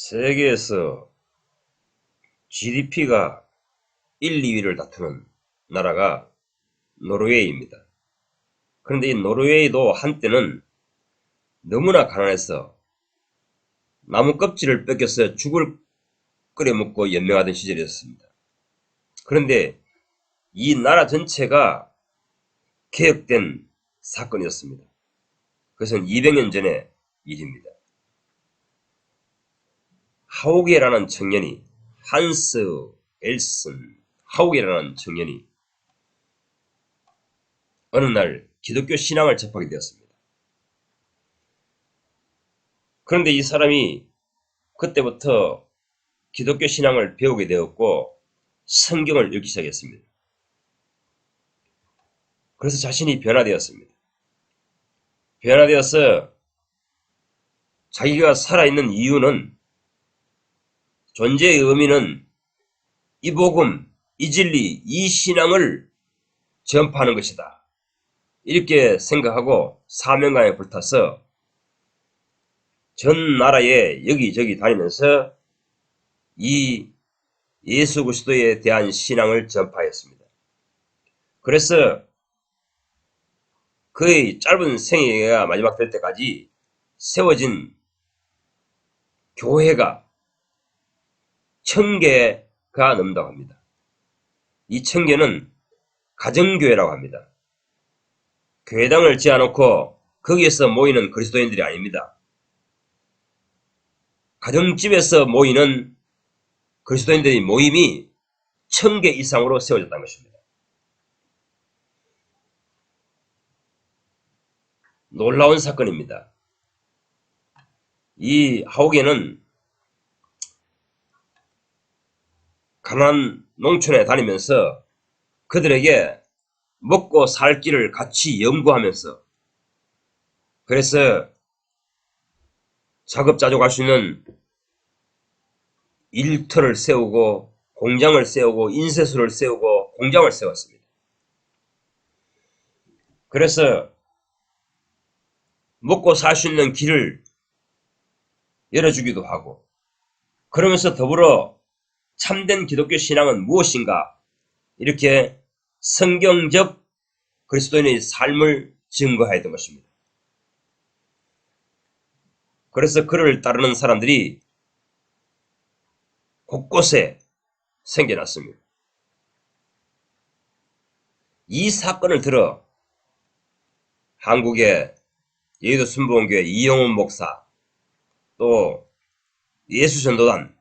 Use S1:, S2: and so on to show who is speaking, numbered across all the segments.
S1: 세계에서 GDP가 1, 2위를 다투는 나라가 노르웨이입니다. 그런데 이 노르웨이도 한때는 너무나 가난해서 나무 껍질을 뺏겨서 죽을 끓여 먹고 연명하던 시절이었습니다. 그런데 이 나라 전체가 개혁된 사건이었습니다. 그것은 200년 전의 일입니다. 하우게라는 청년이 한스 엘슨 하우게라는 청년이 어느 날 기독교 신앙을 접하게 되었습니다. 그런데 이 사람이 그때부터 기독교 신앙을 배우게 되었고 성경을 읽기 시작했습니다. 그래서 자신이 변화되었습니다. 변화되어서 자기가 살아있는 이유는, 존재의 의미는 이 복음, 이 진리, 이 신앙을 전파하는 것이다. 이렇게 생각하고 사명감에 불타서 전 나라에 여기저기 다니면서 이 예수 그리스도에 대한 신앙을 전파했습니다. 그래서 그의 짧은 생애가 마지막 될 때까지 세워진 교회가 1000개가 넘는다고 합니다. 이 1000개는 가정교회라고 합니다. 교회당을 지어놓고 거기에서 모이는 그리스도인들이 아닙니다. 가정집에서 모이는 그리스도인들의 모임이 1000개 이상으로 세워졌다는 것입니다. 놀라운 사건입니다. 이 하우게는 가난한 농촌에 다니면서 그들에게 먹고 살 길을 같이 연구하면서, 그래서 자급자족할 수 있는 일터를 세우고 공장을 세우고 인쇄소를 세우고 공장을 세웠습니다. 그래서 먹고 살 수 있는 길을 열어주기도 하고, 그러면서 더불어 참된 기독교 신앙은 무엇인가, 이렇게 성경적 그리스도인의 삶을 증거하였던 것입니다. 그래서 그를 따르는 사람들이 곳곳에 생겨났습니다. 이 사건을 들어 한국의 예수 순복음교회 이영훈 목사, 또 예수전도단,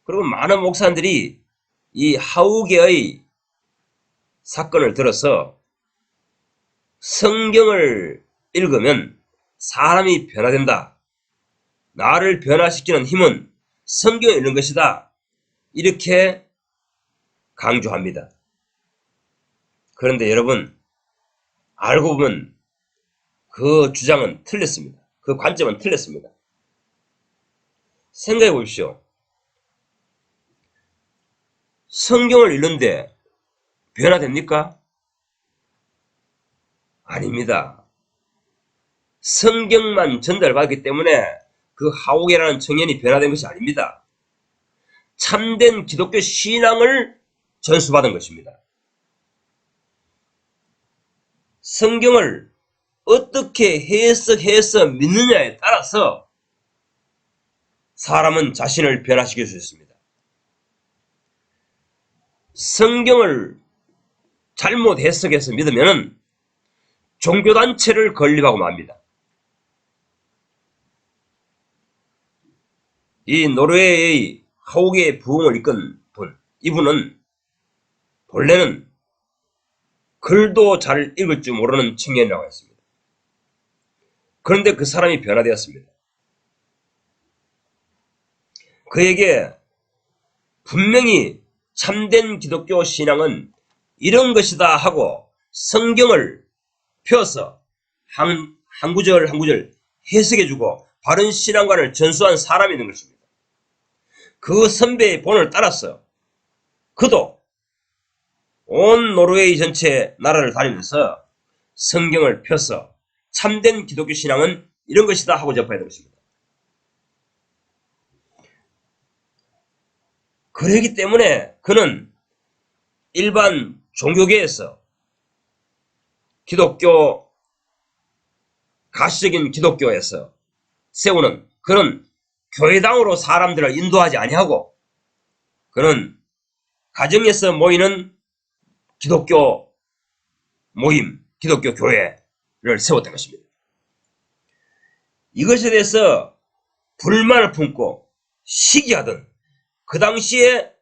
S1: 그리고 많은 목사님들이 이 하우게의 사건을 들어서 성경을 읽으면 사람이 변화된다, 나를 변화시키는 힘은 성경을 읽는 것이다, 이렇게 강조합니다. 그런데 여러분, 알고 보면 그 주장은 틀렸습니다. 그 관점은 틀렸습니다. 생각해 보십시오. 성경을 읽는데 변화됩니까? 아닙니다. 성경만 전달받기 때문에 그 하우게라는 청년이 변화된 것이 아닙니다. 참된 기독교 신앙을 전수받은 것입니다. 성경을 어떻게 해석해서 믿느냐에 따라서 사람은 자신을 변화시킬 수 있습니다. 성경을 잘못 해석해서 믿으면 종교단체를 건립하고 맙니다. 이 노르웨이의 하우게의 부흥을 이끈 분, 이분은 본래는 글도 잘 읽을 줄 모르는 청년이라고 했습니다. 그런데 그 사람이 변화되었습니다. 그에게 분명히 참된 기독교 신앙은 이런 것이다 하고 성경을 펴서 한 구절 한 구절 해석해주고 바른 신앙관을 전수한 사람이 있는 것입니다. 그 선배의 본을 따라서 그도 온 노르웨이 전체 나라를 다니면서 성경을 펴서 참된 기독교 신앙은 이런 것이다 하고 접해야 되는 것입니다. 그러기 때문에 그는 일반 종교계에서 기독교, 가시적인 기독교에서 세우는 그런 교회당으로 사람들을 인도하지 아니하고 그는 가정에서 모이는 기독교 모임, 기독교 교회를 세웠던 것입니다. 이것에 대해서 불만을 품고 시기하던 그 당시에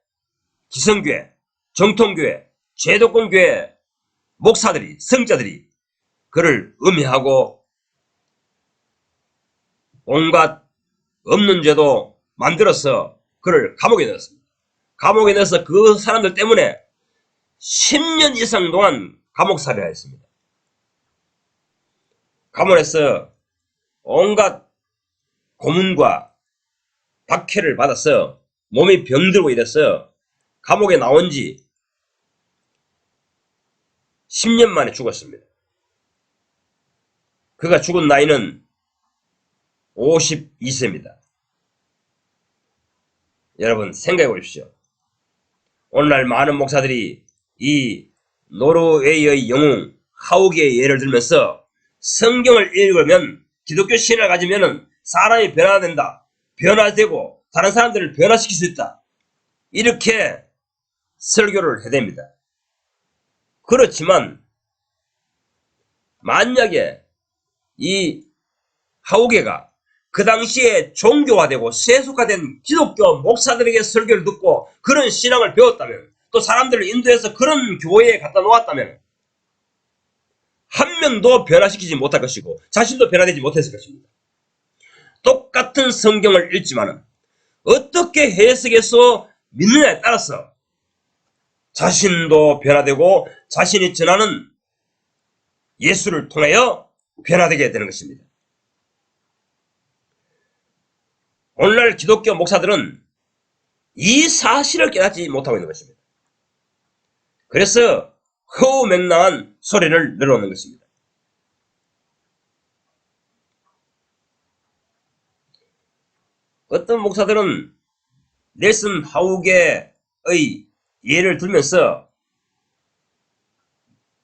S1: 기성교회, 정통교회, 제도권교회 목사들이, 성자들이 그를 음해하고 온갖 없는 죄도 만들어서 그를 감옥에 넣었습니다. 감옥에 넣어서 그 사람들 때문에 10년 이상 동안 감옥살이를 했습니다. 감옥에서 온갖 고문과 박해를 받아서 몸이 병들고 이래서 감옥에 나온 지 10년 만에 죽었습니다. 그가 죽은 나이는 52세입니다. 여러분 생각해 보십시오. 오늘날 많은 목사들이 이 노르웨이의 영웅 하우게의 예를 들면서 성경을 읽으면 기독교 신을 가지면 사람이 변화된다. 변화되고 다른 사람들을 변화시킬 수 있다. 이렇게 설교를 해댑니다. 그렇지만 만약에 이 하우게가 그 당시에 종교화되고 세속화된 기독교 목사들에게 설교를 듣고 그런 신앙을 배웠다면 또 사람들을 인도해서 그런 교회에 갖다 놓았다면 한 명도 변화시키지 못할 것이고 자신도 변화되지 못했을 것입니다. 똑같은 성경을 읽지만은 어떻게 해석해서 믿느냐에 따라서 자신도 변화되고 자신이 전하는 예수를 통하여 변화되게 되는 것입니다. 오늘날 기독교 목사들은 이 사실을 깨닫지 못하고 있는 것입니다. 그래서 허우맹랑한 소리를 늘어놓는 것입니다. 어떤 목사들은 넬슨 하우게의 예를 들면서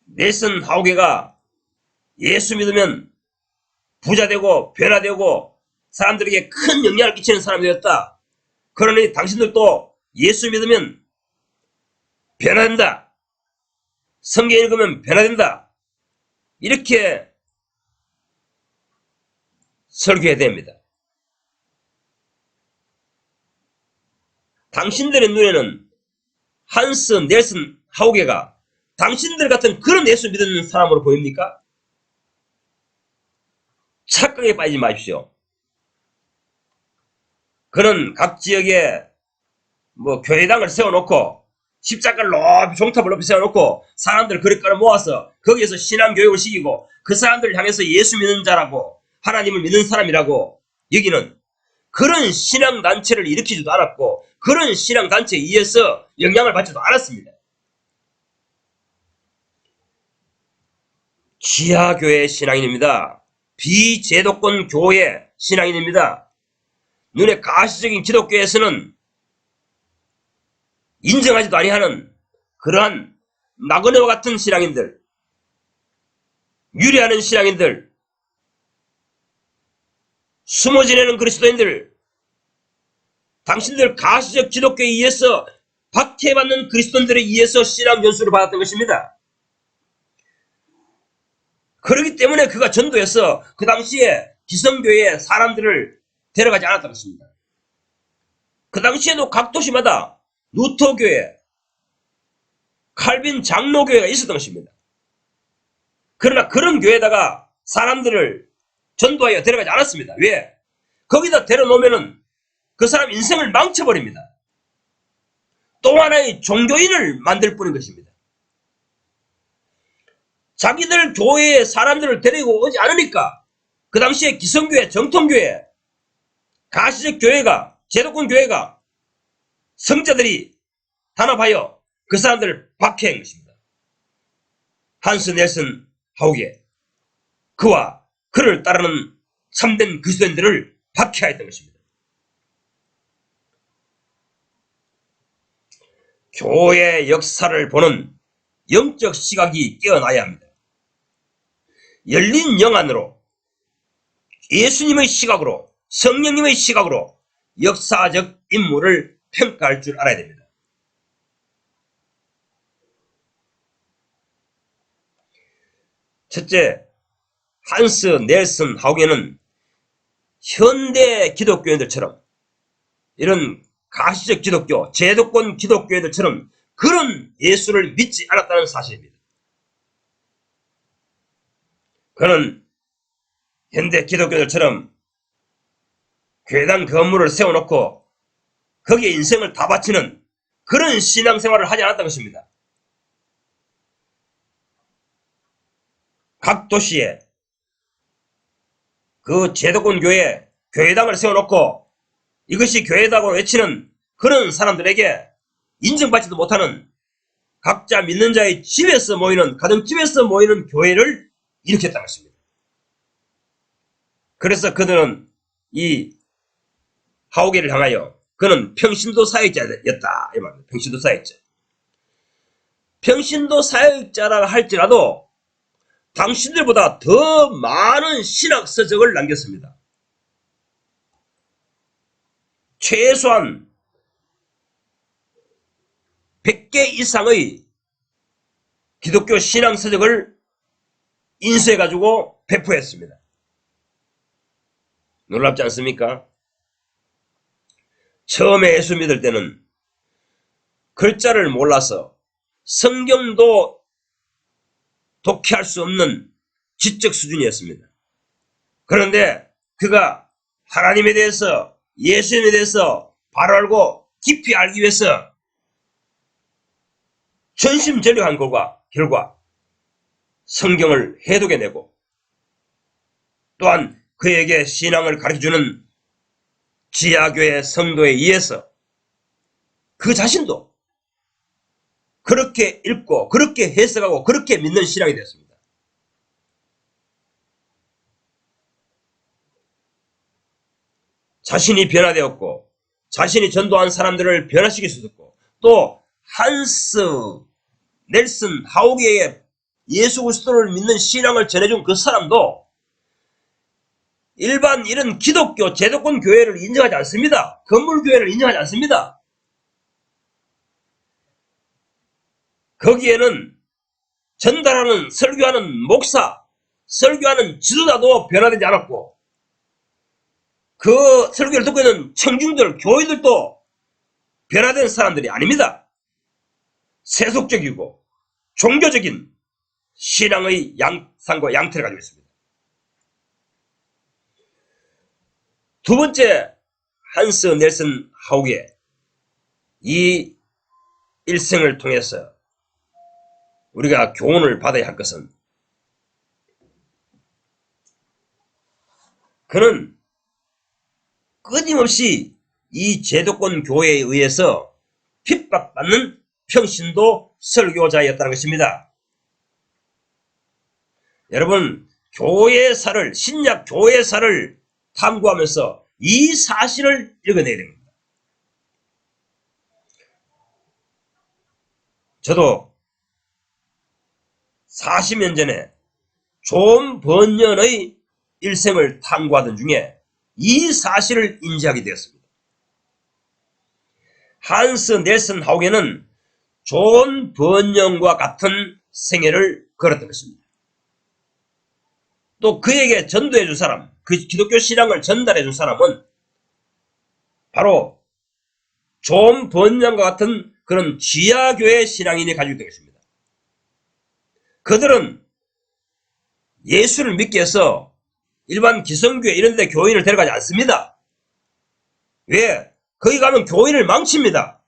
S1: 넬슨 하우게가 예수 믿으면 부자되고 변화되고 사람들에게 큰 영향을 끼치는 사람이 되었다. 그러니 당신들도 예수 믿으면 변화된다. 성경 읽으면 변화된다. 이렇게 설교해야 됩니다. 당신들의 눈에는 한스 넬슨 하우게가 당신들 같은 그런 예수 믿는 사람으로 보입니까? 착각에 빠지지 마십시오. 그는 각 지역에 교회당을 세워놓고 십자가를 높이 종탑을 높이 세워놓고 사람들을 그릇가를 모아서 거기에서 신앙교육을 시키고 그 사람들을 향해서 예수 믿는 자라고 하나님을 믿는 사람이라고 여기는 그런 신앙단체를 일으키지도 않았고 그런 신앙단체에 의해서 영향을 받지도 않았습니다. 지하교회 신앙인입니다. 비제도권 교회 신앙인입니다. 눈에 가시적인 기독교에서는 인정하지도 아니하는 그러한 나그네와 같은 신앙인들, 유래하는 신앙인들, 숨어 지내는 그리스도인들, 당신들 가시적 기독교에 의해서 박해받는 그리스도인들에 의해서 신앙 연수를 받았던 것입니다. 그렇기 때문에 그가 전도해서 그 당시에 기성교회의 사람들을 데려가지 않았던 것입니다. 그 당시에도 각 도시마다 루터교회, 칼빈 장로교회가 있었던 것입니다. 그러나 그런 교회에다가 사람들을 전도하여 데려가지 않았습니다. 왜? 거기다 데려놓으면 그 사람 인생을 망쳐버립니다. 또 하나의 종교인을 만들 뿐인 것입니다. 자기들 교회에 사람들을 데리고 오지 않으니까 그 당시에 기성교회, 정통교회, 가시적 교회가, 제도권 교회가 성자들이 단합하여 그 사람들을 박해한 것입니다. 한스 넬슨 하우게, 그와 그를 따르는 참된 그리스도인들을 박해하였던 것입니다. 교회의 역사를 보는 영적 시각이 깨어나야 합니다. 열린 영 안으로 예수님의 시각으로 성령님의 시각으로 역사적 인물을 평가할 줄 알아야 됩니다. 첫째, 한스 넬슨 하우게는 현대 기독교인들처럼 이런 가시적 기독교, 제도권 기독교인들처럼 그런 예수를 믿지 않았다는 사실입니다. 그는 현대 기독교인들처럼 교회당 건물을 세워놓고 거기에 인생을 다 바치는 그런 신앙생활을 하지 않았던 것입니다. 각 도시에 그 제도권 교회에 교회당을 세워놓고 이것이 교회다고 외치는 그런 사람들에게 인정받지도 못하는 각자 믿는 자의 집에서 모이는, 가정집에서 모이는 교회를 일으켰다는 것입니다. 그래서 그들은 이 하우게를 향하여 그는 평신도 사역자였다 이 말입니다. 평신도 사역자. 평신도 사역자라 할지라도 당신들보다 더 많은 신학 서적을 남겼습니다. 최소한 100개 이상의 기독교 신앙 서적을 인수해가지고 배포했습니다. 놀랍지 않습니까? 처음에 예수 믿을 때는 글자를 몰라서 성경도 독해할 수 없는 지적 수준이었습니다. 그런데 그가 하나님에 대해서 예수님에 대해서 바로 알고 깊이 알기 위해서 전심전력한 결과 성경을 해독해내고 또한 그에게 신앙을 가르쳐주는 지하교회 성도에 의해서 그 자신도 그렇게 읽고 그렇게 해석하고 그렇게 믿는 신앙이 되었습니다. 자신이 변화되었고 자신이 전도한 사람들을 변화시킬 수 있었고 또 한스 넬슨 하우게의 예수 그리스도를 믿는 신앙을 전해준 그 사람도 일반 이런 기독교 제도권 교회를 인정하지 않습니다. 건물 교회를 인정하지 않습니다. 거기에는 전달하는 설교하는 목사, 설교하는 지도자도 변화되지 않았고 그 설교를 듣고 있는 청중들, 교인들도 변화된 사람들이 아닙니다. 세속적이고 종교적인 신앙의 양상과 양태를 가지고 있습니다. 두 번째, 한스 넬슨 하우게 이 일생을 통해서 우리가 교훈을 받아야 할 것은 그는 끊임없이 이 제도권 교회에 의해서 핍박받는 평신도 설교자였다는 것입니다. 여러분, 교회사를, 신약 교회사를 탐구하면서 이 사실을 읽어내야 됩니다. 저도 40년 전에 존 번연의 일생을 탐구하던 중에 이 사실을 인지하게 되었습니다. 한스 넬슨 하우게는 존 번연과 같은 생애를 걸었던 것입니다. 또 그에게 전도해 준 사람, 그 기독교 신앙을 전달해 준 사람은 바로 존 번연과 같은 그런 지하교회 신앙인이 가지고 있던 것입니다. 그들은 예수를 믿기 위해서 일반 기성교회 이런 데 교인을 데려가지 않습니다. 왜? 거기 가면 교인을 망칩니다.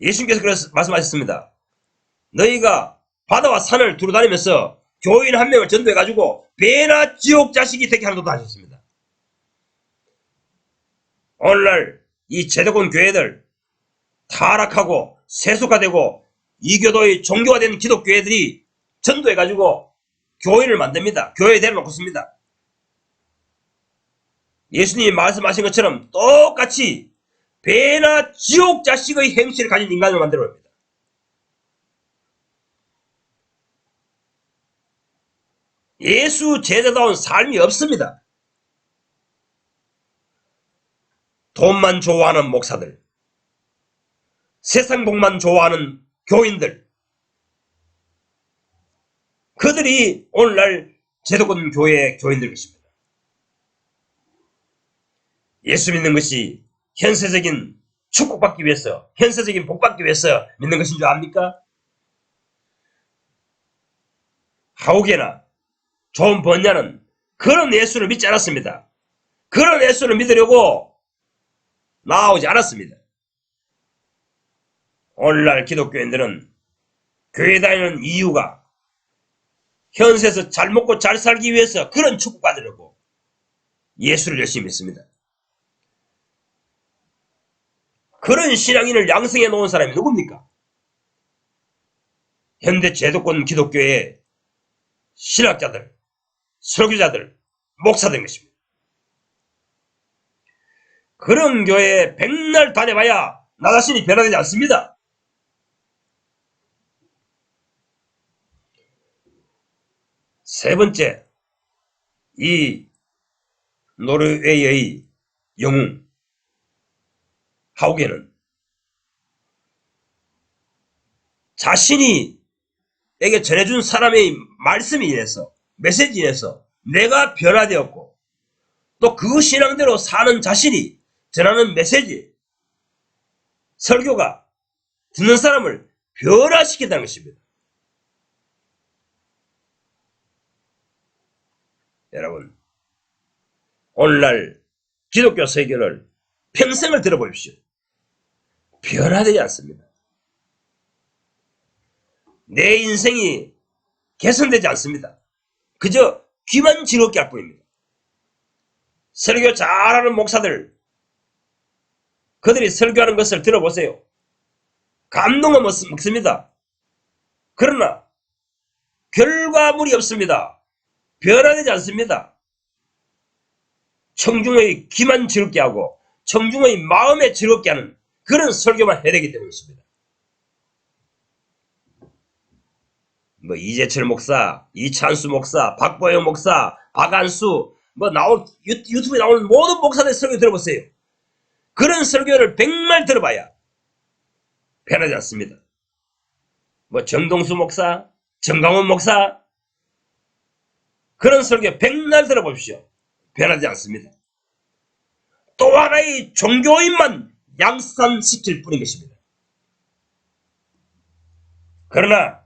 S1: 예수님께서 그래서 말씀하셨습니다. 너희가 바다와 산을 두루다니면서 교인 한 명을 전도해가지고 배나 지옥 자식이 되게 하는 것도 하셨습니다. 오늘날 이 제도권 교회들 타락하고 세속화되고 이교도의 종교화된 기독교회들이 전도해가지고 교인을 만듭니다. 교회에 데려놓고 씁니다. 예수님이 말씀하신 것처럼 똑같이 배나 지옥 자식의 행실을 가진 인간을 만들어 봅니다. 예수 제자다운 삶이 없습니다. 돈만 좋아하는 목사들, 세상 복만 좋아하는 교인들, 그들이 오늘날 제도권 교회의 교인들 것입니다. 예수 믿는 것이 현세적인 축복받기 위해서, 현세적인 복받기 위해서 믿는 것인 줄 압니까? 하오게나 좋은 번야는 그런 예수를 믿지 않았습니다. 그런 예수를 믿으려고 나오지 않았습니다. 오늘날 기독교인들은 교회 다니는 이유가 현세에서 잘 먹고 잘 살기 위해서 그런 축복받으려고 예수를 열심히 믿습니다. 그런 신앙인을 양성해 놓은 사람이 누굽니까? 현대 제도권 기독교의 신학자들, 설교자들, 목사들인 것입니다. 그런 교회에 백날 다녀봐야 나 자신이 변화되지 않습니다. 세 번째, 이 노르웨이의 영웅 하우게는 자신이 에게 전해준 사람의 말씀에 인해서, 메시지에 인해서 내가 변화되었고 또 그 신앙대로 사는 자신이 전하는 메시지, 설교가 듣는 사람을 변화시킨다는 것입니다. 여러분, 오늘날 기독교 설교를 평생을 들어보십시오. 변화되지 않습니다. 내 인생이 개선되지 않습니다. 그저 귀만 즐겁게 할 뿐입니다. 설교 잘하는 목사들, 그들이 설교하는 것을 들어보세요. 감동은 먹습니다. 그러나 결과물이 없습니다. 변화되지 않습니다. 청중의 귀만 즐겁게 하고 청중의 마음에 즐겁게 하는 그런 설교만 해야 되기 때문입니다. 뭐 이재철 목사, 이찬수 목사, 박보영 목사, 박안수, 유튜브에 나오는 모든 목사들 설교 들어보세요. 그런 설교를 100말 들어봐야 변하지 않습니다. 뭐 정동수 목사, 정강원 목사, 그런 설교 100날 들어보십시오. 변하지 않습니다. 또 하나의 종교인만 양산시킬 뿐인 것입니다. 그러나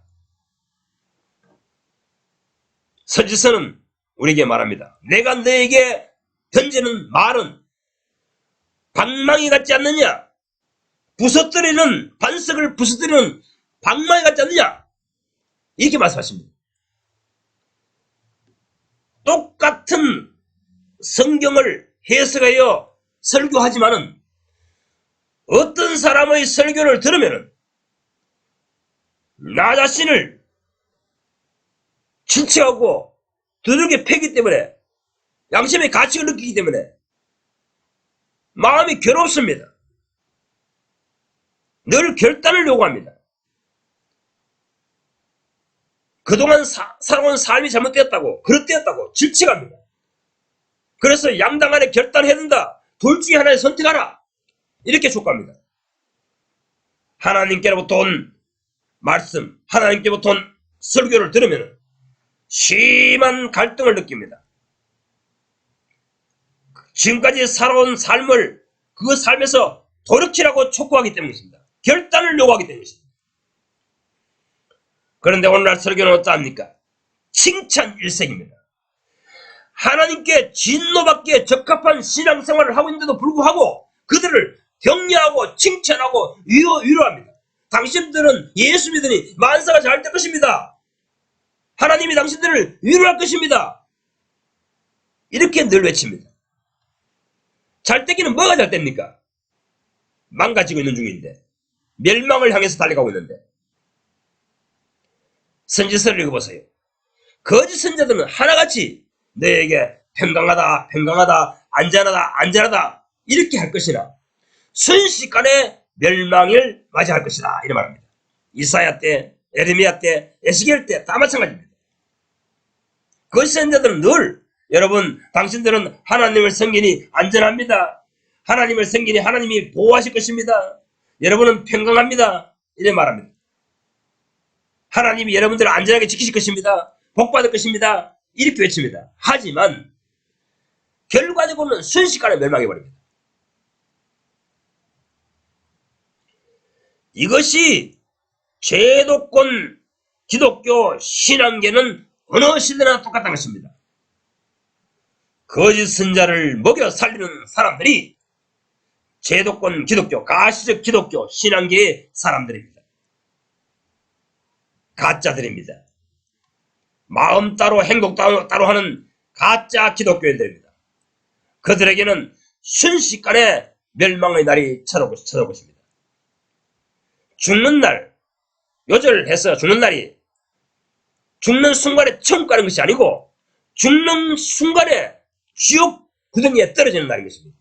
S1: 선지서는 우리에게 말합니다. 내가 너에게 던지는 말은 방망이 같지 않느냐? 부서뜨리는, 반석을 부서뜨리는 방망이 같지 않느냐? 이렇게 말씀하십니다. 똑같은 성경을 해석하여 설교하지만은 어떤 사람의 설교를 들으면은 나 자신을 질책하고 두들겨 패기 때문에, 양심의 가치를 느끼기 때문에 마음이 괴롭습니다. 늘 결단을 요구합니다. 그동안 살아온 삶이 잘못되었다고, 그릇되었다고 질책합니다. 그래서 양당 안에 결단해야 된다. 둘 중에 하나를 선택하라. 이렇게 촉구합니다. 하나님께로부터 온 말씀, 하나님께로부터 온 설교를 들으면 심한 갈등을 느낍니다. 지금까지 살아온 삶을 그 삶에서 돌이키라고 촉구하기 때문입니다. 결단을 요구하기 때문입니다. 그런데 오늘날 설교는 어떠합니까? 칭찬 일색입니다. 하나님께 진노받기에 적합한 신앙생활을 하고 있는데도 불구하고 그들을 격려하고 칭찬하고 위로합니다. 당신들은 예수 믿으니 만사가 잘 될 것입니다. 하나님이 당신들을 위로할 것입니다. 이렇게 늘 외칩니다. 잘 되기는 뭐가 잘 됩니까? 망가지고 있는 중인데, 멸망을 향해서 달려가고 있는데. 선지서를 읽어보세요. 거짓 선자들은 하나같이 너에게 평강하다, 평강하다, 안전하다, 안전하다 이렇게 할 것이나 순식간에 멸망을 맞이할 것이다 이런 말입니다. 이사야 때, 에레미야 때, 에스겔 때 다 마찬가지입니다. 그 선자들은 늘 여러분 당신들은 하나님을 섬기니 안전합니다. 하나님을 섬기니 하나님이 보호하실 것입니다. 여러분은 평강합니다. 이래 말합니다. 하나님이 여러분들을 안전하게 지키실 것입니다. 복받을 것입니다. 이렇게 외칩니다. 하지만 결과적으로는 순식간에 멸망해버립니다. 이것이 제도권 기독교 신앙계는 어느 시대나 똑같다는 것입니다. 거짓 선자를 먹여 살리는 사람들이 제도권 기독교, 가시적 기독교 신앙계의 사람들입니다. 가짜들입니다. 마음 따로 행동 따로 하는 가짜 기독교인들입니다. 그들에게는 순식간에 멸망의 날이 찾아올 것입니다. 죽는 날, 요절해서 죽는 날이 죽는 순간에 천국 가는 것이 아니고 죽는 순간에 지옥 구덩이에 떨어지는 날인 것입니다.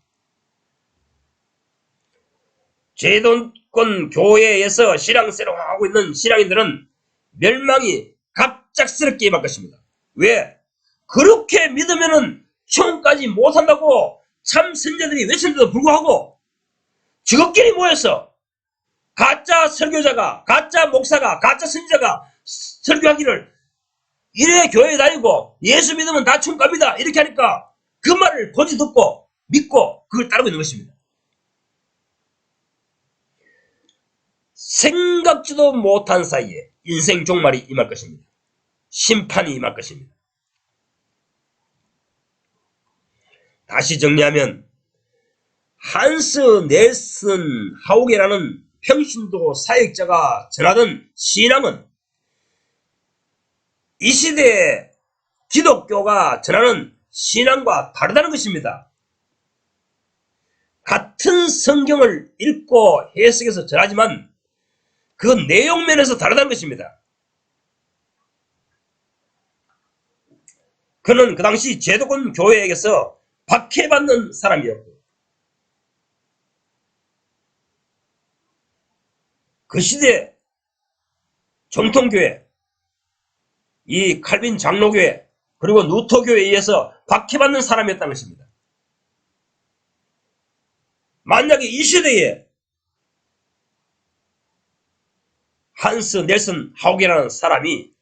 S1: 제도권 교회에서 신앙생활하고 있는 신앙인들은 멸망이 갑작스럽게 임할 것입니다. 왜? 그렇게 믿으면은 천국까지 못한다고 참 선자들이 외쳤는데도 불구하고 지극끼리 모여서 가짜 설교자가, 가짜 목사가, 가짜 선지자가 설교하기를 이래 교회에 다니고 예수 믿으면 다 천국 갑니다 이렇게 하니까 그 말을 고지 듣고 믿고 그걸 따르고 있는 것입니다. 생각지도 못한 사이에 인생 종말이 임할 것입니다. 심판이 임할 것입니다. 다시 정리하면 한스 넬슨 하우게라는 평신도 사역자가 전하던 신앙은 이 시대의 기독교가 전하는 신앙과 다르다는 것입니다. 같은 성경을 읽고 해석해서 전하지만 그 내용면에서 다르다는 것입니다. 그는 그 당시 제도권 교회에게서 박해받는 사람이었고 그 시대 정통교회, 이 칼빈 장로교회 그리고 루터교회에 의해서 박해받는 사람이었다는 것입니다. 만약에 이 시대에 한스 넬슨 하우게라는 사람이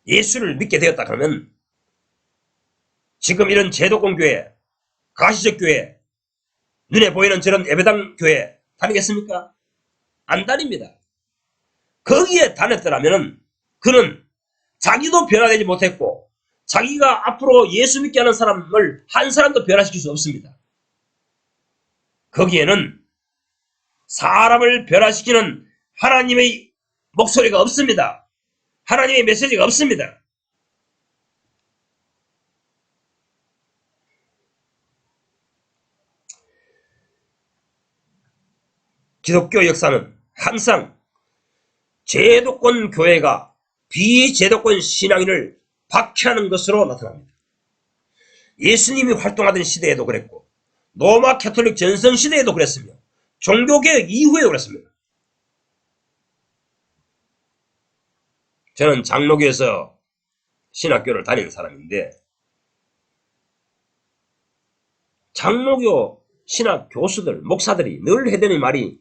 S1: 예수를 믿게 되었다 그러면 지금 이런 제도권 교회, 가시적 교회, 눈에 보이는 저런 예배당 교회 다니겠습니까? 안 다닙니다. 거기에 다녔더라면 그는 자기도 변화되지 못했고 자기가 앞으로 예수 믿게 하는 사람을 한 사람도 변화시킬 수 없습니다. 거기에는 사람을 변화시키는 하나님의 목소리가 없습니다. 하나님의 메시지가 없습니다. 기독교 역사는 항상 제도권 교회가 비제도권 신앙인을 박해하는 것으로 나타납니다. 예수님이 활동하던 시대에도 그랬고 로마 캐톨릭 전성 시대에도 그랬으며 종교개혁 이후에도 그랬습니다. 저는 장로교에서 신학교를 다니는 사람인데 장로교 신학 교수들, 목사들이 늘 해대는 말이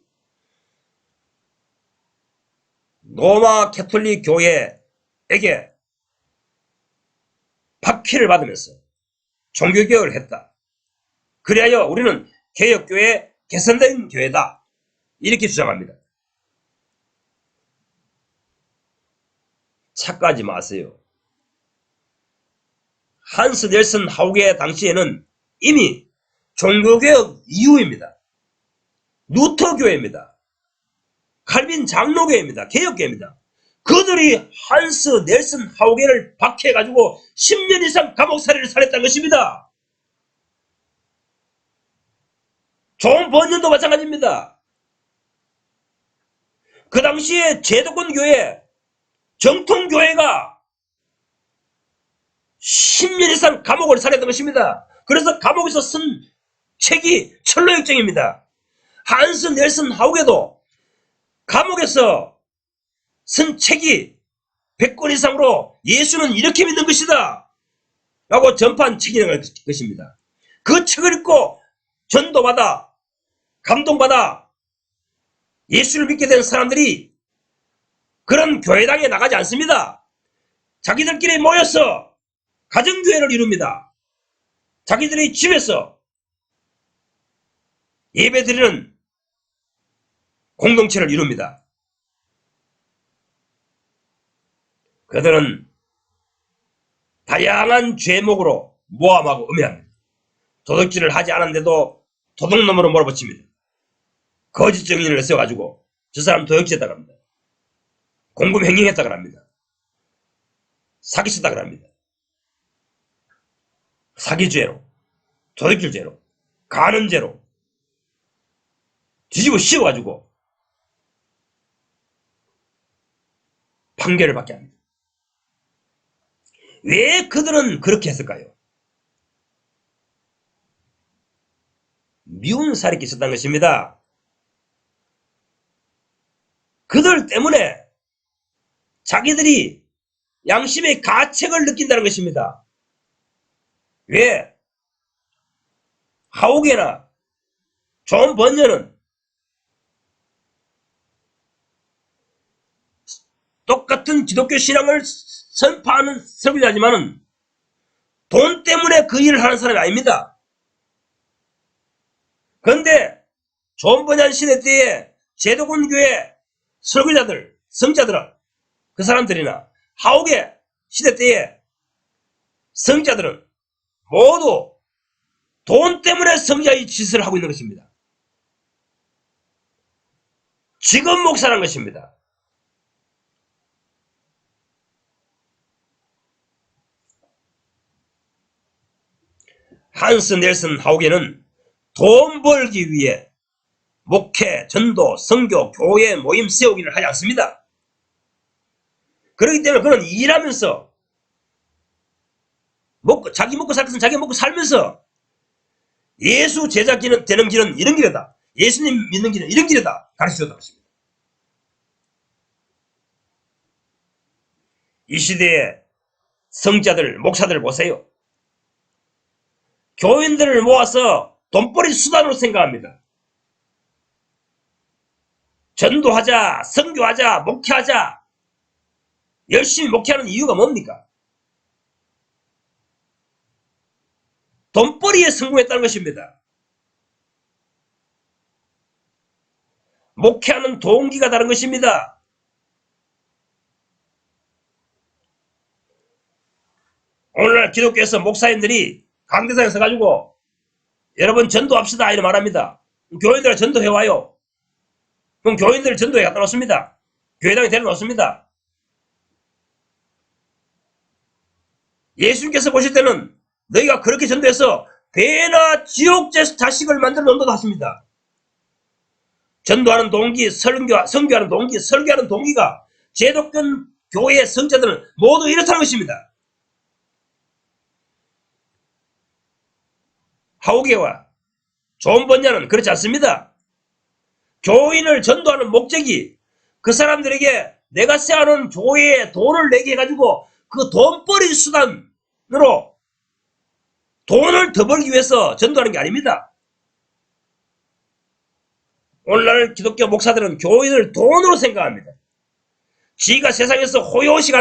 S1: 로마 캐톨릭 교회에게 박해를 받으면서 종교개혁을 했다. 그리하여 우리는 개혁교회, 개선된 교회다. 이렇게 주장합니다. 착각하지 마세요. 한스 넬슨 하우게 당시에는 이미 종교개혁 이후입니다. 루터교회입니다. 칼빈 장로교회입니다. 개혁교회입니다. 그들이 한스 넬슨 하우게를 박해가지고 10년 이상 감옥살이를 살했다는 것입니다. 존 번연도 마찬가지입니다. 그 당시에 제도권 교회, 정통교회가 10년 이상 감옥을 살했던 것입니다. 그래서 감옥에서 쓴 책이 철로역정입니다. 한스 넬슨 하우게도 감옥에서 쓴 책이 100권 이상으로 예수는 이렇게 믿는 것이다 라고 전파한 책이 있는 것입니다. 그 책을 읽고 전도받아 감동받아 예수를 믿게 된 사람들이 그런 교회당에 나가지 않습니다. 자기들끼리 모여서 가정교회를 이룹니다. 자기들의 집에서 예배드리는 공동체를 이룹니다. 그들은 다양한 죄목으로 모함하고 음해합니다. 도둑질을 하지 않았는데도 도둑놈으로 몰아붙입니다. 거짓 증인을 세워가지고 저 사람 도둑질했다고 합니다. 공금횡령했다고 합니다. 사기쳤다고 합니다. 사기죄로, 도둑질죄로, 간음죄로 뒤집어 씌워가지고 판결을 받게 합니다. 왜 그들은 그렇게 했을까요? 미운 살이 있었다는 것입니다. 그들 때문에 자기들이 양심의 가책을 느낀다는 것입니다. 왜? 하우게나 존 번연은 똑같은 기독교 신앙을 선포하는 설교자지만은 돈 때문에 그 일을 하는 사람이 아닙니다. 그런데 존 번연 시대 때에 제도권 교회 설교자들, 성자들은 그 사람들이나 하우게 시대 때에 성자들은 모두 돈 때문에 성자의 짓을 하고 있는 것입니다. 지금 목사란 것입니다. 한스 넬슨 하우게는 돈 벌기 위해 목회, 전도, 선교, 교회 모임 세우기를 하지 않습니다. 그렇기 때문에 그는 일하면서 자기 먹고 살 것은 자기 먹고 살면서 예수 제자 되는 길은 이런 길이다. 예수님 믿는 길은 이런 길이다. 가르쳐줬다고 했습니다. 이 시대의 성자들, 목사들 보세요. 교인들을 모아서 돈벌이 수단으로 생각합니다. 전도하자, 선교하자, 목회하자. 열심히 목회하는 이유가 뭡니까? 돈벌이에 성공했다는 것입니다. 목회하는 동기가 다른 것입니다. 오늘날 기독교에서 목사님들이 강대상에 서가지고 여러분 전도합시다 이렇게 말합니다. 교인들을 전도해와요. 그럼 교인들을 전도에 갖다 놓습니다. 교회당에 데려놓습니다. 예수님께서 보실 때는 너희가 그렇게 전도해서 배나 지옥 자식을 만들어 놓는다고 하십니다. 전도하는 동기, 선교하는 동기, 설교하는 동기가 제독권 교회의 성자들은 모두 이렇다는 것입니다. 하우게와 존 번연은 그렇지 않습니다. 교인을 전도하는 목적이 그 사람들에게 내가 세워놓은 교회에 돈을 내게 해가지고 그 돈벌이 수단으로 돈을 더 벌기 위해서 전도하는 게 아닙니다. 오늘날 기독교 목사들은 교인을 돈으로 생각합니다. 지가 세상에서 호요시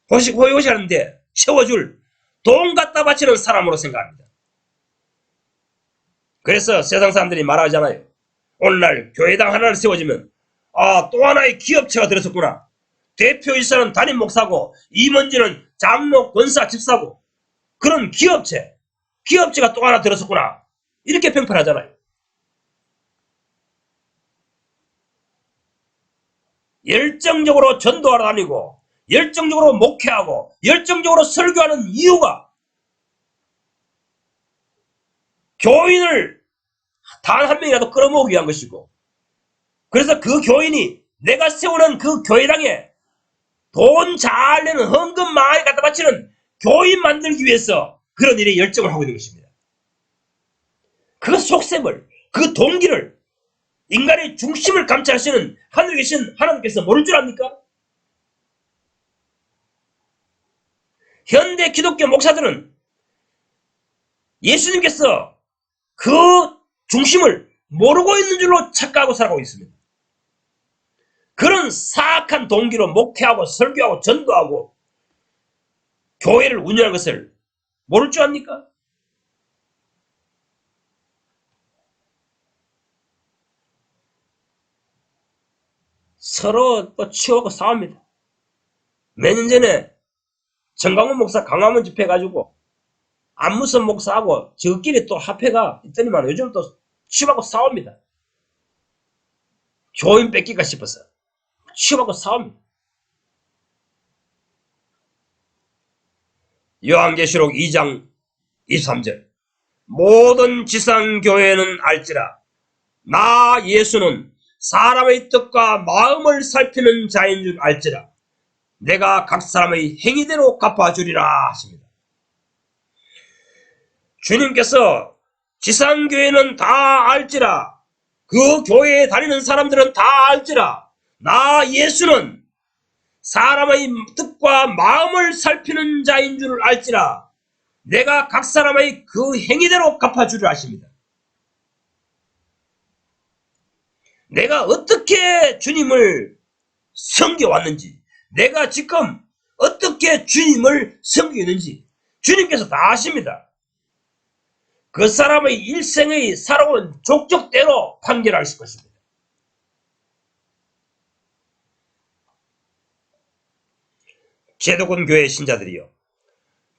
S1: 하는데 채워줄 돈 갖다 바치는 사람으로 생각합니다. 그래서 세상 사람들이 말하잖아요. 오늘날 교회당 하나를 세워지면 또 하나의 기업체가 들어섰구나. 대표이사는 담임 목사고 임원진은 장로, 권사, 집사고 그런 기업체가 또 하나 들어섰구나. 이렇게 평판하잖아요. 열정적으로 전도하러 다니고 열정적으로 목회하고 열정적으로 설교하는 이유가 교인을 단 한 명이라도 끌어모으기 위한 것이고, 그래서 그 교인이 내가 세우는 그 교회당에 돈 잘 내는 헌금 많이 갖다 바치는 교인 만들기 위해서 그런 일에 열정을 하고 있는 것입니다. 그 속셈을 그 동기를, 인간의 중심을 감찰하시는 하늘에 계신 하나님께서 모를 줄 압니까? 현대 기독교 목사들은 예수님께서 그 중심을 모르고 있는 줄로 착각하고 살아가고 있습니다. 그런 사악한 동기로 목회하고 설교하고 전도하고 교회를 운영하는 것을 모를 줄 압니까? 서로 또 치우고 싸웁니다. 몇 년 전에 정강훈 목사 강화문 집회 가지고 안무선 목사하고 저끼리 또 합회가 있더니만 요즘 또 치우고 싸웁니다. 교인 뺏기가 싶어서 치우고 싸웁니다. 요한계시록 2장 23절 모든 지상교회는 알지라 나 예수는 사람의 뜻과 마음을 살피는 자인 줄 알지라 내가 각 사람의 행위대로 갚아주리라 하십니다. 주님께서 지상교회는 다 알지라 그 교회에 다니는 사람들은 다 알지라 나 예수는 사람의 뜻과 마음을 살피는 자인 줄 알지라 내가 각 사람의 그 행위대로 갚아주리라 하십니다. 내가 어떻게 주님을 섬겨왔는지, 내가 지금 어떻게 주님을 섬기는지 주님께서 다 아십니다. 그 사람의 일생의 살아온 족적대로 판결하실 것입니다. 제도권 교회 신자들이요,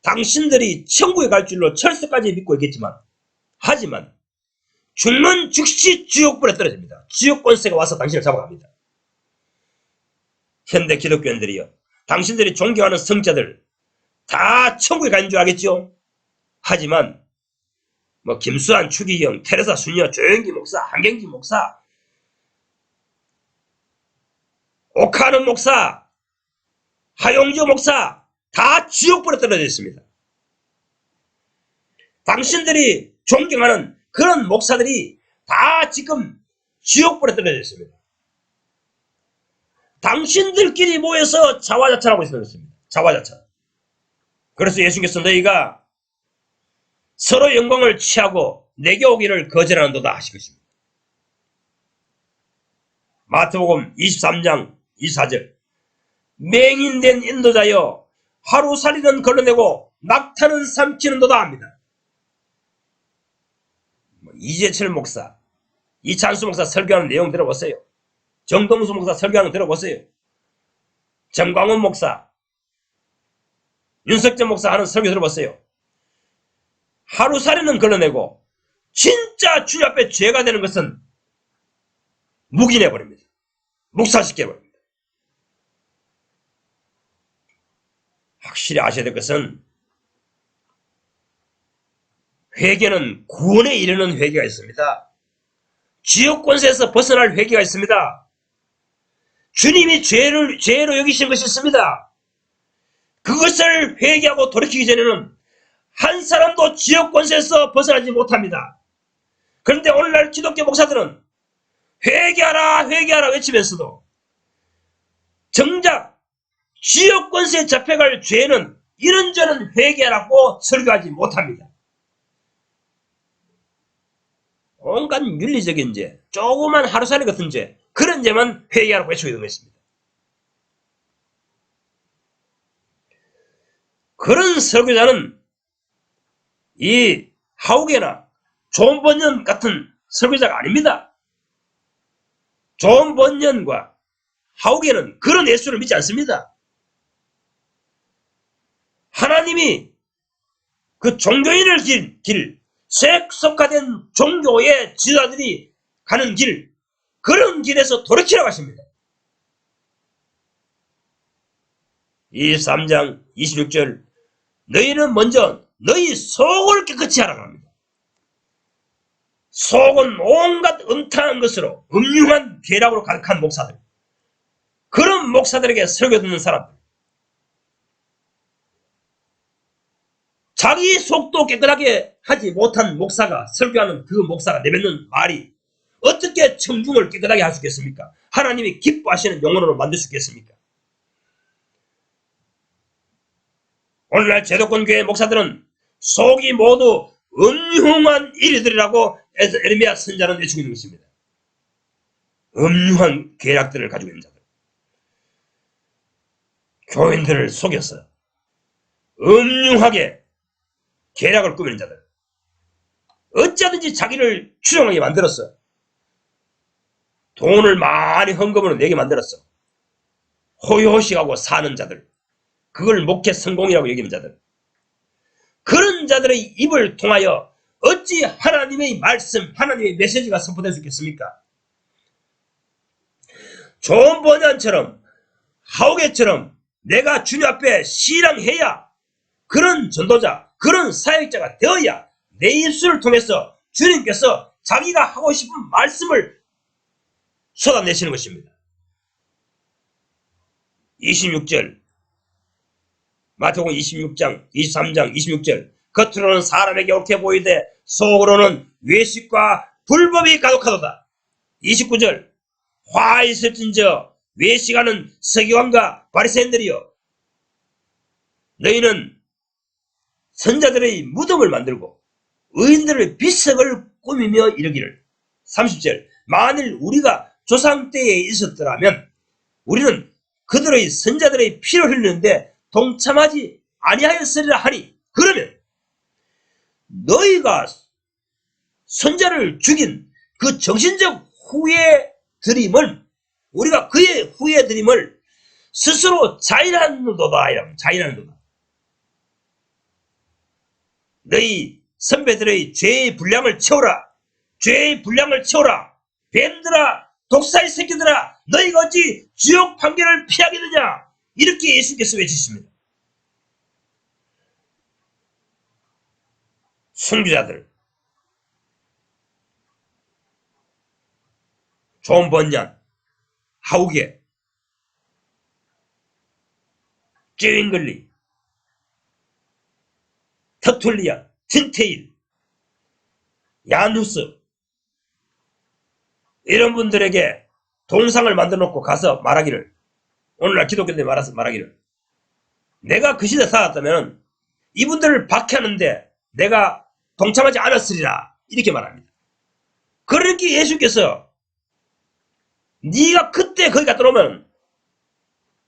S1: 당신들이 천국에 갈 줄로 철석까지 믿고 있겠지만, 하지만 죽는 즉시 지옥불에 떨어집니다. 지옥 권세가 와서 당신을 잡아갑니다. 현대 기독교인들이요, 당신들이 존경하는 성자들 다 천국에 가는 줄 알겠죠? 하지만 김수환, 추기경, 테레사 수녀, 조영기 목사, 한경기 목사, 오카는 목사, 하용주 목사 다 지옥불에 떨어져 있습니다. 당신들이 존경하는 그런 목사들이 다 지금 지옥불에 떨어져 있습니다. 당신들끼리 모여서 자화자찬하고 있는 것입니다. 자화자찬. 그래서 예수님께서 너희가 서로 영광을 취하고 내게 오기를 거절하는도다 하실 것입니다. 마태복음 23장 24절 맹인된 인도자여 하루살이는 걸러내고 낙타는 삼키는도다 합니다. 이재철 목사, 이찬수 목사 설교하는 내용 들어보세요. 정동수 목사 설교하는 거 들어보세요. 정광훈 목사, 윤석재 목사 하는 설교 들어보세요. 하루살이는 걸러내고 진짜 주님 앞에 죄가 되는 것은 묵인해버립니다. 묵살시켜버립니다. 확실히 아셔야 될 것은 회개는 구원에 이르는 회개가 있습니다. 지옥 권세에서 벗어날 회개가 있습니다. 주님이 죄로 여기신 것이 있습니다. 그것을 회개하고 돌이키기 전에는 한 사람도 지옥 권세에서 벗어나지 못합니다. 그런데 오늘날 기독교 목사들은 회개하라 회개하라 외치면서도 정작 지옥 권세에 잡혀갈 죄는 이런저런 회개하라고 설교하지 못합니다. 온갖 윤리적인 죄, 조그만 하루살이 같은 죄, 그런 죄만 회개하라고 외치고 있는 것입니다. 그런 설교자는 이 하우게나 존 번연 같은 설교자가 아닙니다. 존 번연과 하우게는 그런 예수를 믿지 않습니다. 하나님이 그 종교인을 길 색속화된 종교의 지도자들이 가는 길, 그런 길에서 돌이키라고 하십니다. 23장 26절 너희는 먼저 너희 속을 깨끗이 하라고 합니다. 속은 온갖 음탕한 것으로 음흉한 괴락으로 가득한 목사들, 그런 목사들에게 설교 듣는 사람들, 자기 속도 깨끗하게 하지 못한 목사가, 설교하는 그 목사가 내뱉는 말이 어떻게 청중을 깨끗하게 할 수 있겠습니까? 하나님이 기뻐하시는 영혼으로 만들 수 있겠습니까? 오늘날 제도권 교회 목사들은 속이 모두 음흉한 이리들이라고 에르미야 선자는 외치고 있는 것입니다. 음흉한 계략들을 가지고 있는 자들, 교인들을 속여서 음흉하게 계략을 꾸미는 자들, 어쩌든지 자기를 추종하게 만들었어. 돈을 많이 헌금으로 내게 만들었어. 호요호식하고 사는 자들, 그걸 목회 성공이라고 여기는 자들, 그런 자들의 입을 통하여 어찌 하나님의 말씀, 하나님의 메시지가 선포될 수 있겠습니까? 존 버년처럼, 하우게처럼 내가 주님 앞에 신앙해야, 그런 전도자, 그런 사역자가 되어야 내 입술을 통해서 주님께서 자기가 하고 싶은 말씀을 쏟아내시는 것입니다. 26절, 마태복음 26장, 23장, 26절, 겉으로는 사람에게 옳게 보이되 속으로는 외식과 불법이 가득하도다. 29절, 화 있을진저 외식하는 서기관과 바리새인들이여, 너희는 선자들의 무덤을 만들고 의인들의 비석을 꾸미며 이르기를. 30절, 만일 우리가 조상 때에 있었더라면 우리는 그들의 선자들의 피를 흘리는데 동참하지 아니하였으리라 하니, 그러면 너희가 선자를 죽인 그 정신적 후회드림을, 우리가 그의 후회드림을 스스로 자인하는도다. 자인하는도다. 너희 선배들의 죄의 분량을 채워라. 죄의 분량을 채워라. 뱀들아, 독사의 새끼들아, 너희가 어찌 지옥 판결을 피하겠느냐. 이렇게 예수께서 외치십니다. 순교자들, 존 번얀, 하우게, 쯔윙글리, 터툴리안, 틴테일, 야누스, 이런 분들에게 동상을 만들어 놓고 가서 말하기를, 오늘날 기독교인들이 말하기를, 내가 그 시대에 살았다면 이분들을 박해하는데 내가 동참하지 않았으리라, 이렇게 말합니다. 그렇게 예수께서 네가 그때 거기 갔다 오면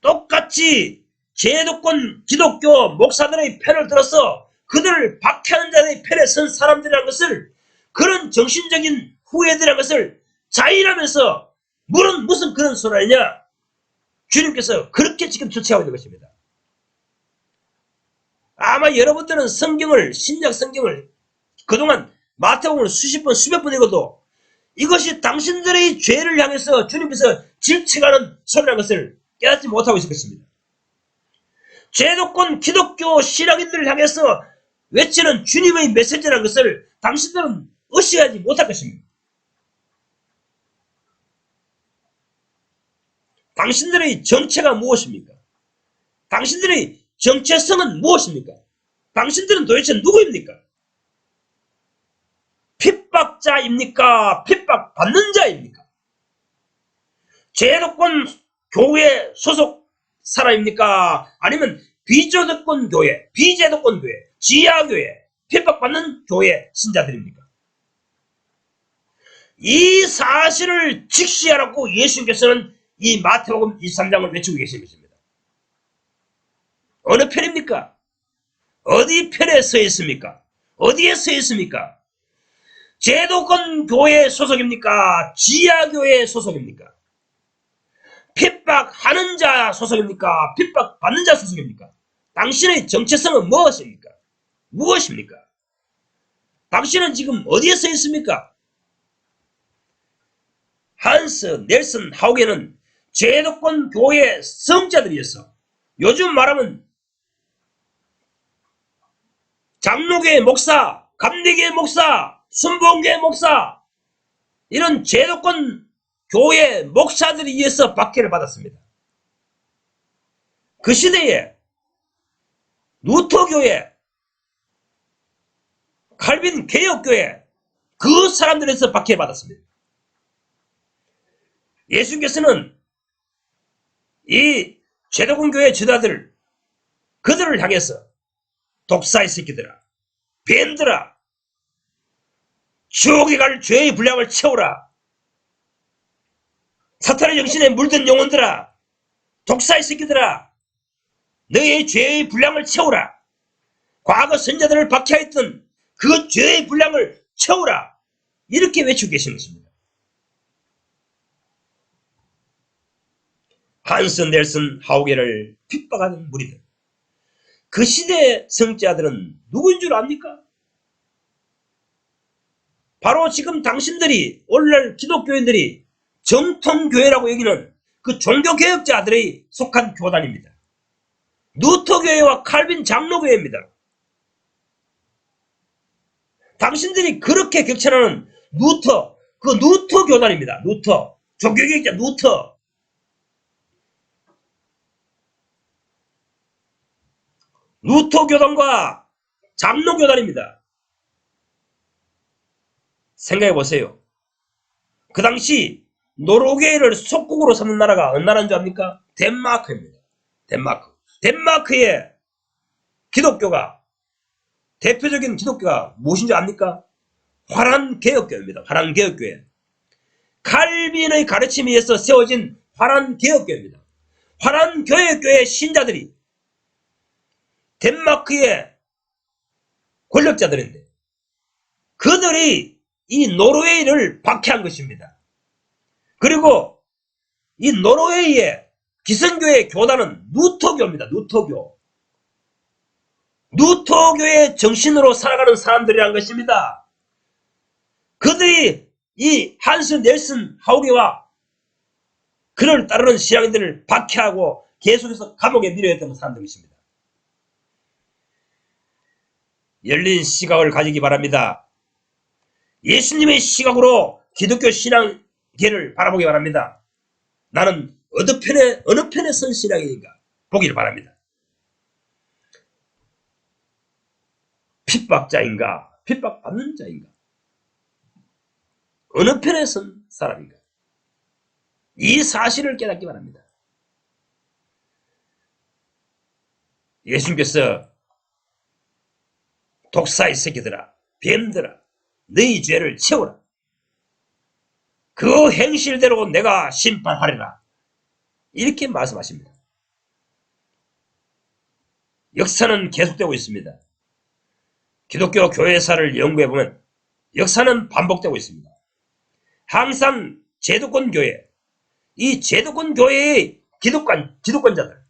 S1: 똑같이 제도권 기독교 목사들의 편을 들어서 그들을 박해하는 자의 편에 선 사람들이라는 것을, 그런 정신적인 후회들이라는 것을 자인하면서 무슨 그런 소리 아니냐. 주님께서 그렇게 지금 조치하고 있는 것입니다. 아마 여러분들은 성경을, 신약 성경을 그동안 마태복음을 수십 번, 수백 번 읽어도 이것이 당신들의 죄를 향해서 주님께서 질책하는 소리라는 것을 깨닫지 못하고 있을 것입니다. 제도권 기독교 신앙인들을 향해서 외치는 주님의 메시지라는 것을 당신들은 의식하지 못할 것입니다. 당신들의 정체가 무엇입니까? 당신들의 정체성은 무엇입니까? 당신들은 도대체 누구입니까? 핍박자입니까? 핍박받는 자입니까? 제도권 교회 소속 사람입니까? 아니면 비제도권 교회, 비제도권 교회, 지하교회, 핍박받는 교회 신자들입니까? 이 사실을 직시하라고 예수님께서는 이 마태복음 23장을 외치고 계신 것입니다. 어느 편입니까? 어디 편에 서 있습니까? 어디에 서 있습니까? 제도권 교회 소속입니까? 지하교회 소속입니까? 핍박하는 자 소속입니까? 핍박받는 자 소속입니까? 당신의 정체성은 무엇입니까? 무엇입니까? 당신은 지금 어디에 서 있습니까? 한스 넬슨 하우게는 제도권 교회 성자들이었어. 요즘 말하면 장로교회 목사, 감리교회 목사, 순복음교회 목사, 이런 제도권 교회 목사들에 의해서 박해를 받았습니다. 그 시대에 루터교회, 칼빈 개혁교회 그 사람들에서 박해받았습니다. 예수님께서는 이 제도권 교회 지도자들 그들을 향해서 독사의 새끼들아, 뱀들아, 지옥에 갈 죄의 분량을 채우라. 사탄의 정신에 물든 영혼들아, 독사의 새끼들아, 너의 죄의 분량을 채우라. 과거 선자들을 박해했던 그 죄의 분량을 채우라. 이렇게 외치고 계시는 것입니다. 한스 넬슨 하우게를 핍박하는 무리들. 그 시대의 성자들은 누구인 줄 압니까? 바로 지금 당신들이 오늘날 기독교인들이 정통교회라고 여기는 그 종교개혁자들이 속한 교단입니다. 루터교회와 칼빈 장로교회입니다. 당신들이 그렇게 격찬하는 루터, 그 루터 교단입니다. 루터, 종교개혁자 루터. 루터 교단과 장로 교단입니다. 생각해 보세요. 그 당시 노르웨이를 속국으로 삼는 나라가 어느 나라인 줄 압니까? 덴마크입니다. 덴마크. 덴마크의 기독교가, 대표적인 기독교가 무엇인 줄 압니까? 화란개혁교회입니다. 화란개혁교회. 칼빈의 가르침에 의해서 세워진 화란개혁교회입니다. 화란개혁교회 신자들이 덴마크의 권력자들인데 그들이 이 노르웨이를 박해한 것입니다. 그리고 이 노르웨이의 기성교회 교단은 루터교입니다. 루터교. 루터교의 정신으로 살아가는 사람들이란 것입니다. 그들이 이 한스 넬슨 하우게와 그를 따르는 신앙인들을 박해하고 계속해서 감옥에 밀어냈던 사람들이십니다. 열린 시각을 가지기 바랍니다. 예수님의 시각으로 기독교 신앙계를 바라보기 바랍니다. 나는 어느 편에 선 신앙인가 보기를 바랍니다. 핍박자인가 핍박받는 자인가 어느 편에 선 사람인가 이 사실을 깨닫기 바랍니다. 예수님께서 독사의 새끼들아, 뱀들아, 너희 죄를 채우라. 그 행실대로 내가 심판하리라. 이렇게 말씀하십니다. 역사는 계속되고 있습니다. 기독교 교회사를 연구해보면 역사는 반복되고 있습니다. 항상 제도권 교회, 이 제도권 교회의 기독권자들,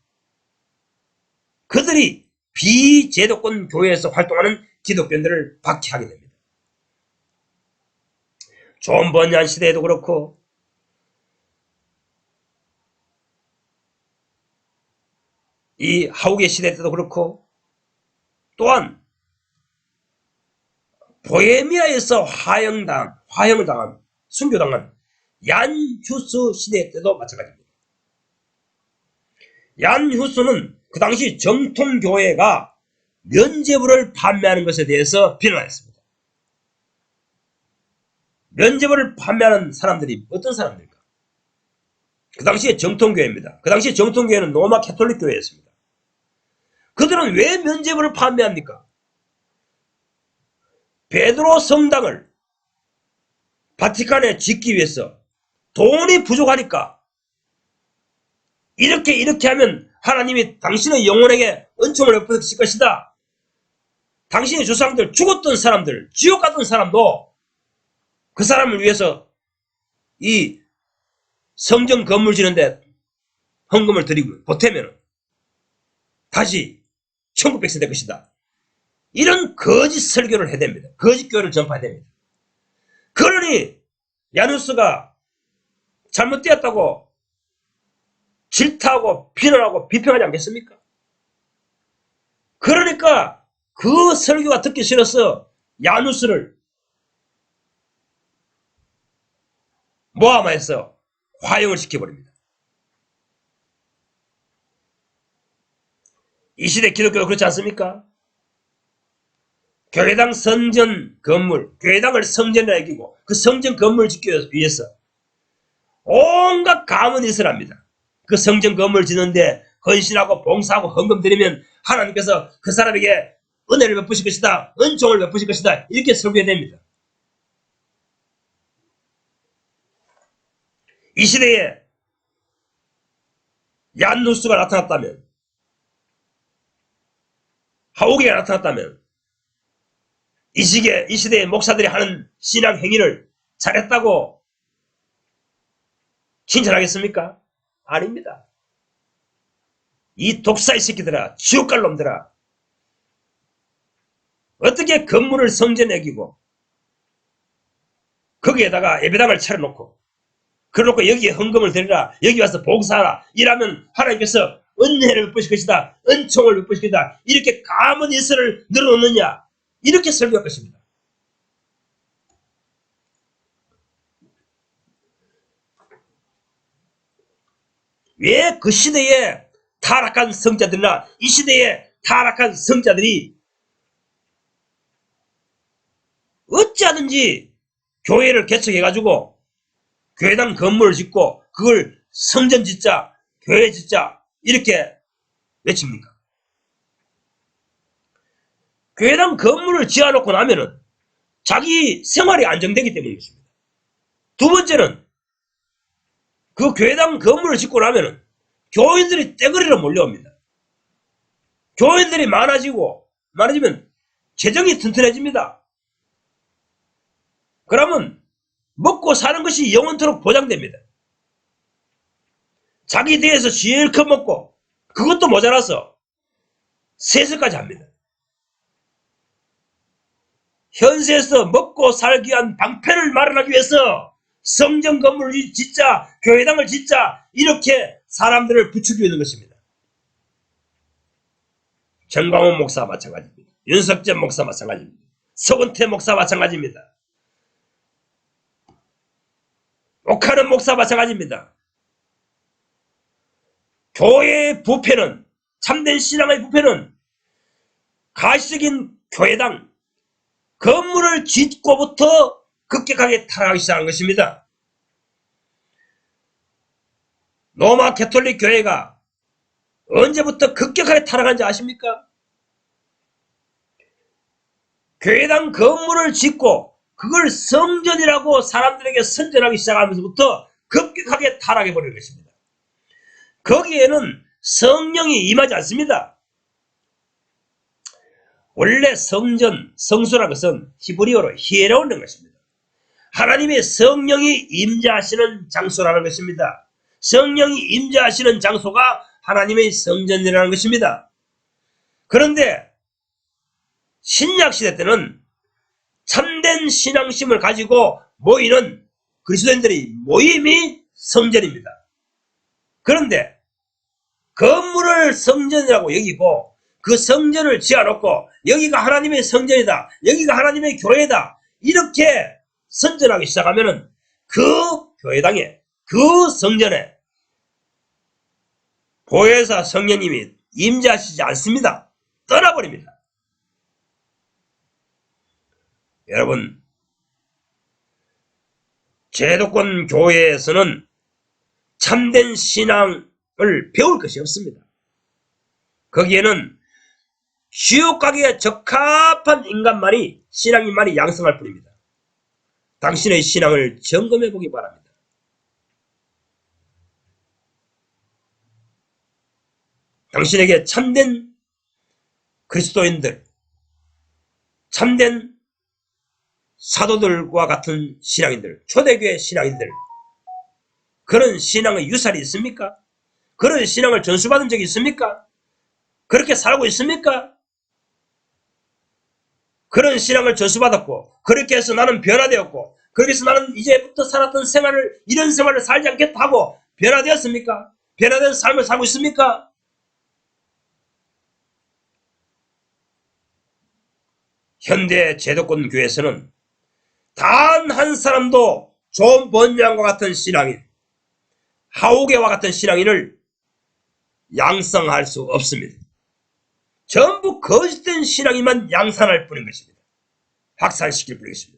S1: 그들이 비제도권 교회에서 활동하는 기독교인들을 박해하게 됩니다. 존 번얀 시대에도 그렇고 이 하우게 시대 때도 그렇고 또한 보헤미아에서 화형을 당한 순교당한 얀 휴스 시대 때도 마찬가지입니다. 얀 휴스는 그 당시 정통교회가 면죄부를 판매하는 것에 대해서 비난했습니다. 면죄부를 판매하는 사람들이 어떤 사람들일까? 그 당시에 정통교회입니다. 그 당시에 정통교회는 로마 캐톨릭 교회였습니다. 그들은 왜 면죄부를 판매합니까? 베드로 성당을 바티칸에 짓기 위해서 돈이 부족하니까 이렇게 하면 하나님이 당신의 영혼에게 은총을 베푸실 것이다. 당신의 조상들, 죽었던 사람들, 지옥 갔던 사람도 그 사람을 위해서 이 성전 건물 지는데 헌금을 드리고 보태면 다시 천국 백성 될 것이다. 이런 거짓 설교를 해야 됩니다. 거짓 교회를 전파해야 됩니다. 그러니 야누스가 잘못되었다고 질타하고 비난하고 비평하지 않겠습니까? 그러니까 그 설교가 듣기 싫어서 야누스를 모함해서 화형을 시켜버립니다. 이 시대 기독교도 그렇지 않습니까? 교회당 성전 건물, 교회당을 성전이라 여기고 그 성전 건물을 짓기 위해서 온갖 감언이슬 합니다. 그 성전 건물을 짓는데 헌신하고 봉사하고 헌금 드리면 하나님께서 그 사람에게 은혜를 베푸실 것이다, 은총을 베푸실 것이다, 이렇게 설교됩니다. 이 시대에 얀누스가 나타났다면, 하우게가 나타났다면 이 시대의 목사들이 하는 신앙 행위를 잘했다고 칭찬하겠습니까? 아닙니다. 이 독사의 새끼들아, 지옥갈 놈들아, 어떻게 건물을 성전에 여기고 거기에다가 예배당을 차려놓고 그래놓고 여기에 헌금을 드리라, 여기 와서 봉사하라, 이라면 하나님께서 은혜를 베푸실 것이다, 은총을 베푸실 것이다, 이렇게 감언 예설을 늘어놓느냐, 이렇게 설교할 것입니다. 왜 그 시대에 타락한 성자들이나 이 시대에 타락한 성자들이 어찌하든지 교회를 개척해가지고 교회당 건물을 짓고 그걸 성전 짓자, 교회 짓자, 이렇게 외칩니까? 교회당 건물을 지어놓고 나면은 자기 생활이 안정되기 때문이겠습니다. 두 번째는 그 교회당 건물을 짓고 나면은 교인들이 떼거리로 몰려옵니다. 교인들이 많아지면 재정이 튼튼해집니다. 그러면 먹고 사는 것이 영원토록 보장됩니다. 자기 대에서 실컷 먹고 그것도 모자라서 세습까지 합니다. 현세에서 먹고 살기 위한 방패를 마련하기 위해서 성전 건물을 짓자, 교회당을 짓자, 이렇게 사람들을 부추기고 있는 것입니다. 정광훈 목사 마찬가지입니다. 윤석재 목사 마찬가지입니다. 서건태 목사 마찬가지입니다. 옥하는 목사 마찬가지입니다. 교회의 부패는, 참된 신앙의 부패는 가시적인 교회당 건물을 짓고부터 급격하게 타락하기 시작한 것입니다. 로마 가톨릭 교회가 언제부터 급격하게 타락한지 아십니까? 교회당 건물을 짓고 그걸 성전이라고 사람들에게 선전하기 시작하면서부터 급격하게 타락해버린 것입니다. 거기에는 성령이 임하지 않습니다. 원래 성전, 성소라는 것은 히브리어로 히에로는 것입니다. 하나님의 성령이 임재하시는 장소라는 것입니다. 성령이 임재하시는 장소가 하나님의 성전이라는 것입니다. 그런데 신약시대 때는 참된 신앙심을 가지고 모이는 그리스도인들의 모임이 성전입니다. 그런데 건물을 성전이라고 여기고 그 성전을 지어놓고 여기가 하나님의 성전이다, 여기가 하나님의 교회다, 이렇게 선전하기 시작하면은 그 교회당에, 그 성전에 보혜사 성령님이 임재하시지 않습니다. 떠나버립니다. 여러분, 제도권 교회에서는 참된 신앙을 배울 것이 없습니다. 거기에는 지옥 가기에 적합한 인간만이, 신앙인만이 양성할 뿐입니다. 당신의 신앙을 점검해 보기 바랍니다. 당신에게 참된 그리스도인들, 참된 사도들과 같은 신앙인들, 초대교회 신앙인들, 그런 신앙의 유산이 있습니까? 그런 신앙을 전수받은 적이 있습니까? 그렇게 살고 있습니까? 그런 신앙을 전수받았고, 그렇게 해서 나는 변화되었고, 그렇게 해서 나는 이제부터 살았던 생활을, 이런 생활을 살지 않겠다 하고 변화되었습니까? 변화된 삶을 살고 있습니까? 현대 제도권 교회에서는 단 한 사람도 존 번양과 같은 신앙인, 하우게와 같은 신앙인을 양성할 수 없습니다. 전부 거짓된 신앙인만 양산할 뿐인 것입니다. 확산시킬 뿐이겠습니다.